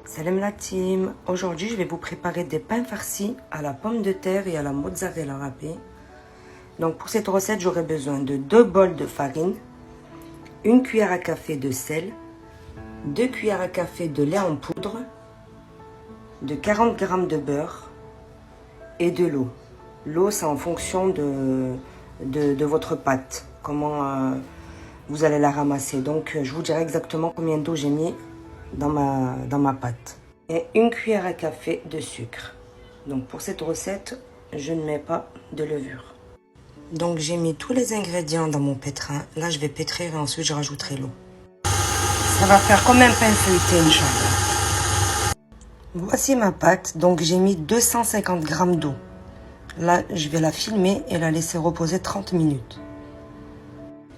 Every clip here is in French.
Salam la team, aujourd'hui je vais vous préparer des pains farcis à la pomme de terre et à la mozzarella râpée. Donc pour cette recette j'aurai besoin de 2 bols de farine, 1 cuillère à café de sel, 2 cuillères à café de lait en poudre, de 40 g de beurre et de l'eau. L'eau c'est en fonction de votre pâte, comment vous allez la ramasser. Donc je vous dirai exactement combien d'eau j'ai mis dans ma pâte. Et 1 cuillère à café de sucre. Donc pour cette recette, je ne mets pas de levure. Donc j'ai mis tous les ingrédients dans mon pétrin. Là je vais pétrir et ensuite je rajouterai l'eau. Ça va faire comme un pain feuilleté, Inch'Allah. Voici ma pâte. Donc j'ai mis 250 g d'eau. Là je vais la filmer et la laisser reposer 30 minutes.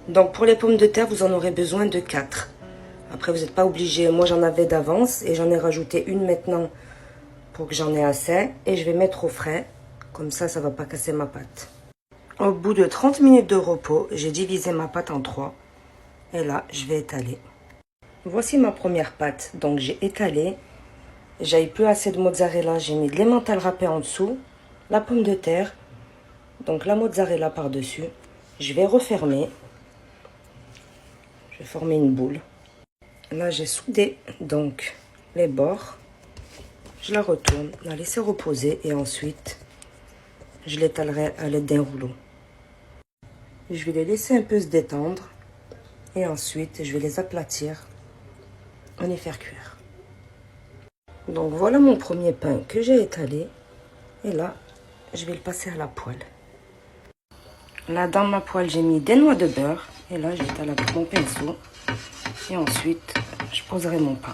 Donc pour les pommes de terre, vous en aurez besoin de 4. Après, vous n'êtes pas obligé. Moi, j'en avais d'avance et j'en ai rajouté une maintenant pour que j'en ai assez. Et je vais mettre au frais. Comme ça, ça ne va pas casser ma pâte. Au bout de 30 minutes de repos, j'ai divisé ma pâte en 3. Et là, je vais étaler. Voici ma première pâte. Donc, j'ai étalé. J'avais plus assez de mozzarella. J'ai mis de l'emmental râpé en dessous. La pomme de terre. Donc, la mozzarella par-dessus. Je vais refermer. Je vais former une boule. Là, j'ai soudé donc les bords. Je la retourne, la laisser reposer et ensuite, je l'étalerai à l'aide d'un rouleau. Je vais les laisser un peu se détendre et ensuite, je vais les aplatir et les faire cuire. Donc, voilà mon premier pain que j'ai étalé. Et là, je vais le passer à la poêle. Là, dans ma poêle, j'ai mis des noix de beurre. Et là, j'étale avec mon pinceau. Et ensuite, je poserai mon pain.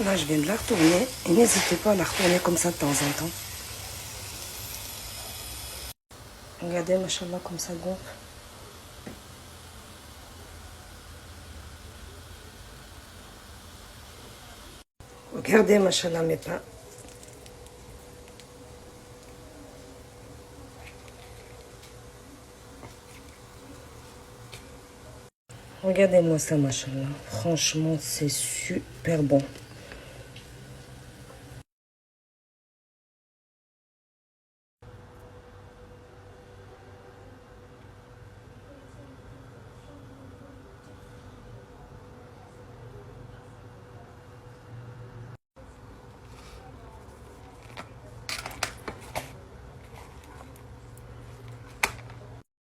Là, je viens de la retourner. Et n'hésitez pas à la retourner comme ça de temps en temps. Regardez, machallah, comme ça gonfle. Regardez, machallah, mes pains. Regardez-moi ça, machallah. Franchement, c'est super bon.